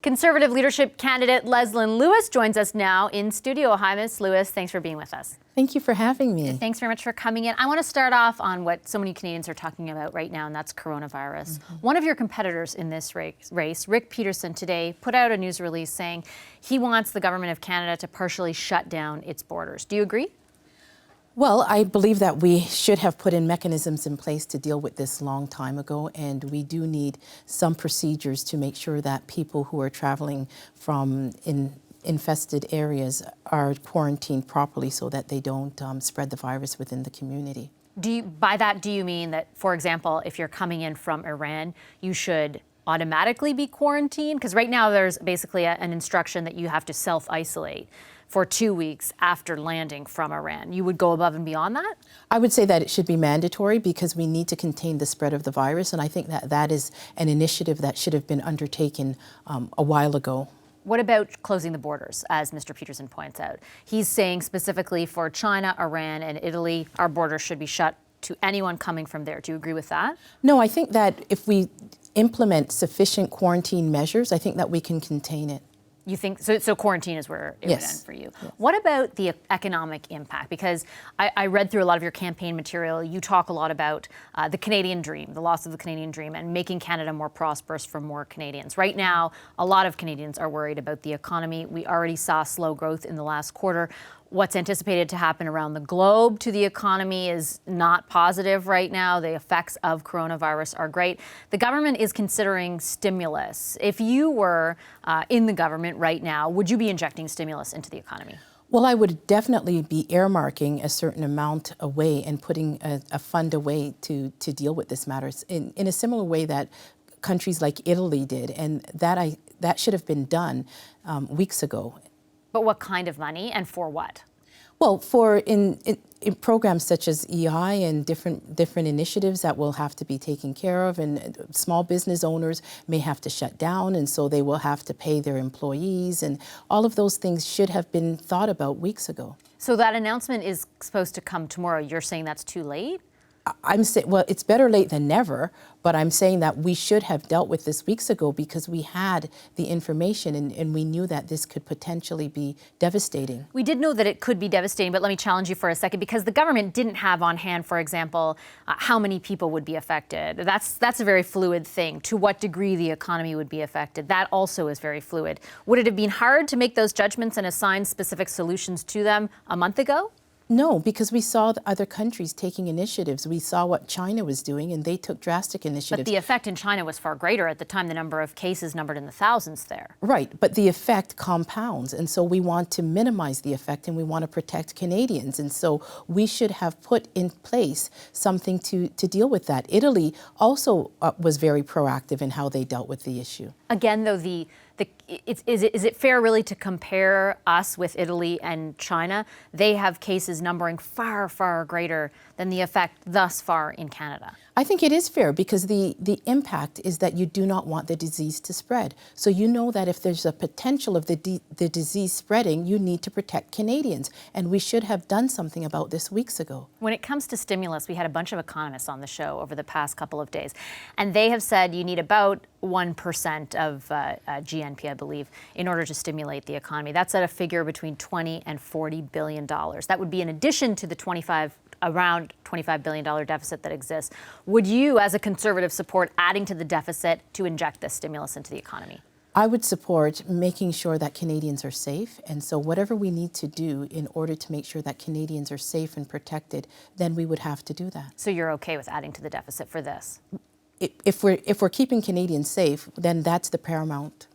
Conservative leadership candidate Leslyn Lewis joins us now in studio. Hi, Ms. Lewis. Thanks for being with us. Thank you for having me. Thanks very much for coming in. I want to start off on what so many Canadians are talking about right now, and that's coronavirus. One of your competitors in this race, Rick Peterson, today put out a news release saying he wants the government of Canada to partially shut down its borders. Do you agree? Well, I believe that we should have put in mechanisms in place to deal with this long time ago, and we do need some procedures to make sure that people who are traveling from infested areas are quarantined properly so that they don't spread the virus within the community. By that, do you mean that, for example, if you're coming in from Iran, you should automatically be quarantined? Because right now there's basically an instruction that you have to self-isolate for 2 weeks after landing from Iran. You would go above and beyond that? I would say that it should be mandatory because we need to contain the spread of the virus, and I think that that is an initiative that should have been undertaken a while ago. What about closing the borders, as Mr. Peterson points out? He's saying specifically for China, Iran, and Italy, our borders should be shut to anyone coming from there. Do you agree with that? No, I think that if we implement sufficient quarantine measures, I think that we can contain it. You think so? Quarantine is where it would end for you. Yes. What about the economic impact? Because I read through a lot of your campaign material. You talk a lot about the Canadian dream, the loss of the Canadian dream, and making Canada more prosperous for more Canadians. Right now, a lot of Canadians are worried about the economy. We already saw slow growth in the last quarter. What's anticipated to happen around the globe to the economy is not positive right now. The effects of coronavirus are great. The government is considering stimulus. If you were in the government right now, would you be injecting stimulus into the economy? Well, I would definitely be earmarking a certain amount away and putting a fund away to deal with this matter in a similar way that countries like Italy did, and that should have been done weeks ago. But what kind of money and for what? Well, for in programs such as EI and different initiatives that will have to be taken care of, and small business owners may have to shut down, and so they will have to pay their employees, and all of those things should have been thought about weeks ago. So that announcement is supposed to come tomorrow. You're saying that's too late? I'm saying, well, it's better late than never, but I'm saying that we should have dealt with this weeks ago because we had the information and we knew that this could potentially be devastating. We did know that it could be devastating, but let me challenge you for a second because the government didn't have on hand, for example, how many people would be affected. That's a very fluid thing. To what degree the economy would be affected, that also is very fluid. Would it have been hard to make those judgments and assign specific solutions to them a month ago? No, because we saw the other countries taking initiatives. We saw what China was doing, and they took drastic initiatives. But the effect in China was far greater at the time, the number of cases numbered in the thousands there. Right, but the effect compounds, and so we want to minimize the effect, and we want to protect Canadians, and so we should have put in place something to deal with that. Italy also was very proactive in how they dealt with the issue. Again, though, is it fair really to compare us with Italy and China? They have cases numbering far, far greater than the effect thus far in Canada. I think it is fair because the impact is that you do not want the disease to spread. So you know that if there's a potential of the disease spreading, you need to protect Canadians. And we should have done something about this weeks ago. When it comes to stimulus, we had a bunch of economists on the show over the past couple of days. And they have said you need about 1% of GNP, I believe, in order to stimulate the economy. That's at a figure between $20 and $40 billion. That would be in addition to the around $25 billion deficit that exists. Would you, as a conservative, support adding to the deficit to inject this stimulus into the economy? I would support making sure that Canadians are safe. And so whatever we need to do in order to make sure that Canadians are safe and protected, then we would have to do that. So you're okay with adding to the deficit for this? If we're keeping Canadians safe, then that's the paramount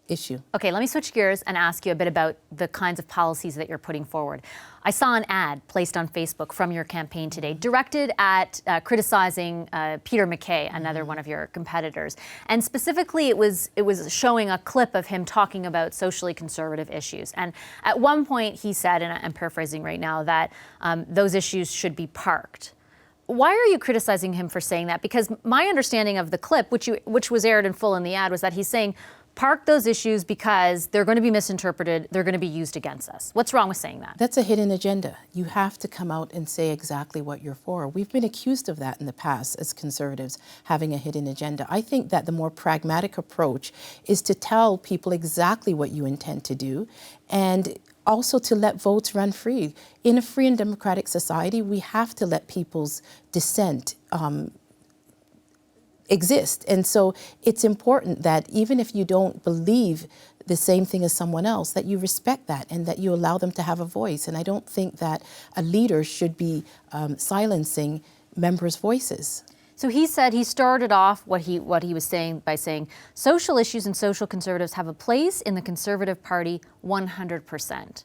issue. Okay, let me switch gears and ask you a bit about the kinds of policies that you're putting forward. I saw an ad placed on Facebook from your campaign today directed at criticizing Peter MacKay, another one of your competitors. And specifically, it was showing a clip of him talking about socially conservative issues. And at one point he said, and I'm paraphrasing right now, that those issues should be parked. Why are you criticizing him for saying that? Because my understanding of the clip, which was aired in full in the ad, was that he's saying park those issues because they're going to be misinterpreted, they're going to be used against us. What's wrong with saying that? That's a hidden agenda. You have to come out and say exactly what you're for. We've been accused of that in the past as conservatives, having a hidden agenda. I think that the more pragmatic approach is to tell people exactly what you intend to do, and also to let votes run free. In a free and democratic society, we have to let people's dissent exist. And so it's important that even if you don't believe the same thing as someone else, that you respect that and that you allow them to have a voice. And I don't think that a leader should be silencing members' voices. So he said, he started off what he was saying by saying social issues and social conservatives have a place in the Conservative Party 100%.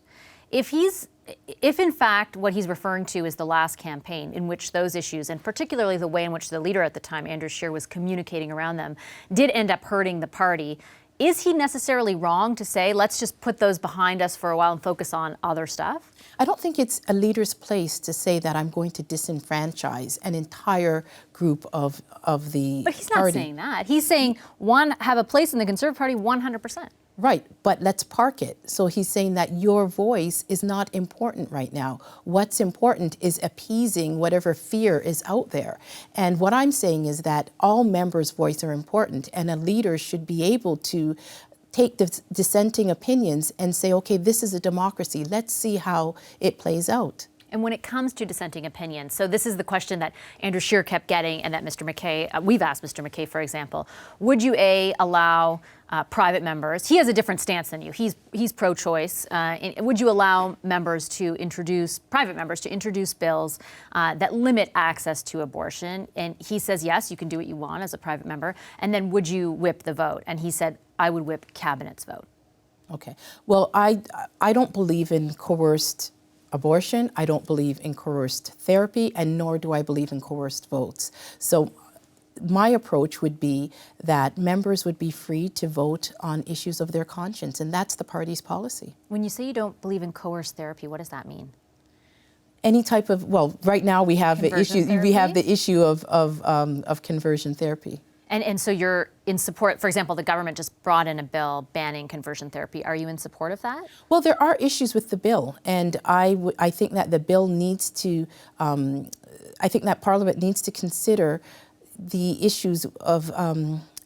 If in fact what he's referring to is the last campaign in which those issues, and particularly the way in which the leader at the time, Andrew Scheer, was communicating around them, did end up hurting the party, is he necessarily wrong to say, let's just put those behind us for a while and focus on other stuff? I don't think it's a leader's place to say that I'm going to disenfranchise an entire group of the party. But he's not saying that. He's saying, have a place in the Conservative Party 100%. Right, but let's park it. So he's saying that your voice is not important right now. What's important is appeasing whatever fear is out there. And what I'm saying is that all members' voices are important, and a leader should be able to take dissenting opinions and say, okay, this is a democracy. Let's see how it plays out. And when it comes to dissenting opinions, so this is the question that Andrew Scheer kept getting and that Mr. MacKay, we've asked Mr. MacKay, for example, would you allow private members, he has a different stance than you, he's pro-choice, would you allow members to introduce, private members to introduce bills that limit access to abortion? And he says, yes, you can do what you want as a private member. And then would you whip the vote? And he said, I would whip Cabinet's vote. Okay, well, I don't believe in coerced abortion. I don't believe in coerced therapy, and nor do I believe in coerced votes. So my approach would be that members would be free to vote on issues of their conscience, and that's the party's policy. When you say you don't believe in coerced therapy, what does that mean? Any type of, well, right now we have the issue. We have the issue of conversion therapy. And so you're in support, for example, the government just brought in a bill banning conversion therapy. Are you in support of that? Well, there are issues with the bill, and I think that the bill needs to, I think that Parliament needs to consider the issues of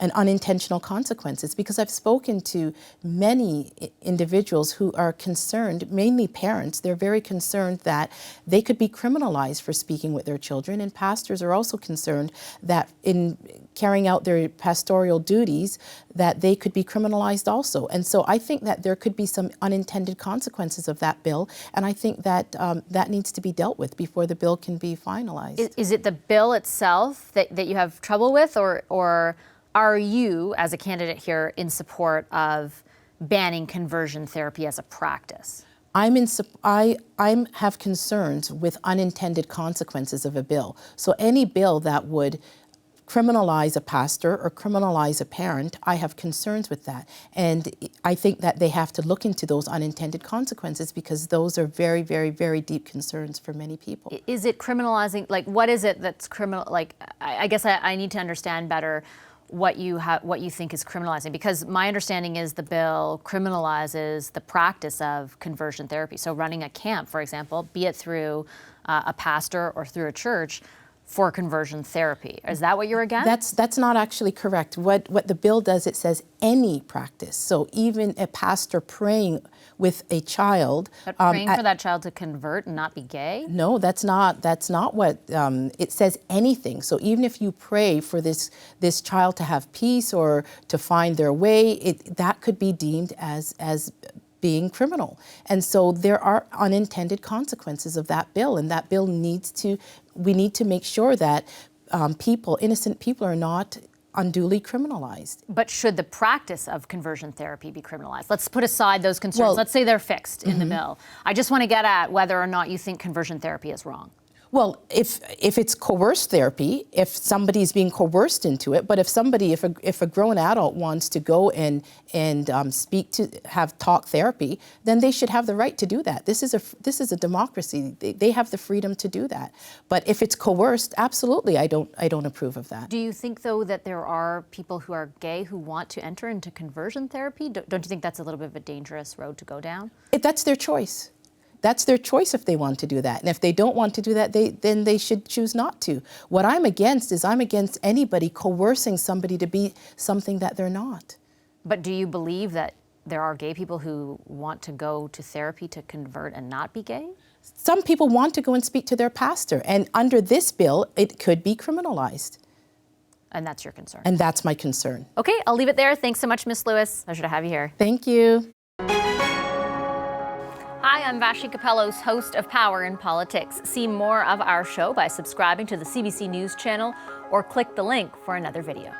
and unintentional consequences, because I've spoken to many individuals who are concerned, mainly parents. They're very concerned that they could be criminalized for speaking with their children, and pastors are also concerned that in carrying out their pastoral duties that they could be criminalized also. And so I think that there could be some unintended consequences of that bill, and I think that that needs to be dealt with before the bill can be finalized. Is it the bill itself that you have trouble with, or are you, as a candidate here, in support of banning conversion therapy as a practice? I have concerns with unintended consequences of a bill. So any bill that would criminalize a pastor or criminalize a parent, I have concerns with that. And I think that they have to look into those unintended consequences, because those are very, very, very deep concerns for many people. Is it criminalizing, like what is it that's criminal, like I guess I need to understand better what you think is criminalizing, because my understanding is the bill criminalizes the practice of conversion therapy. So running a camp, for example, be it through a pastor or through a church, for conversion therapy. Is that what you're against? That's not actually correct. What the bill does, it says any practice. So even a pastor praying with a child. But praying for that child to convert and not be gay? No, that's not what, it says anything. So even if you pray for this child to have peace or to find their way, that could be deemed as being criminal. And so there are unintended consequences of that bill, and that bill we need to make sure that innocent people are not unduly criminalized. But should the practice of conversion therapy be criminalized? Let's put aside those concerns. Let's say they're fixed in the bill. I just want to get at whether or not you think conversion therapy is wrong. Well, if it's coerced therapy, if somebody's being coerced into it, but if a grown adult wants to go and have talk therapy, then they should have the right to do that. This is a democracy. They have the freedom to do that. But if it's coerced, absolutely, I don't approve of that. Do you think, though, that there are people who are gay who want to enter into conversion therapy? Don't you think that's a little bit of a dangerous road to go down? That's their choice. That's their choice if they want to do that. And if they don't want to do that, then they should choose not to. What I'm against is anybody coercing somebody to be something that they're not. But do you believe that there are gay people who want to go to therapy to convert and not be gay? Some people want to go and speak to their pastor. And under this bill, it could be criminalized. And that's your concern? And that's my concern. Okay, I'll leave it there. Thanks so much, Ms. Lewis. Pleasure to have you here. Thank you. Hi, I'm Vashi Capellos, host of Power in Politics. See more of our show by subscribing to the CBC News channel or click the link for another video.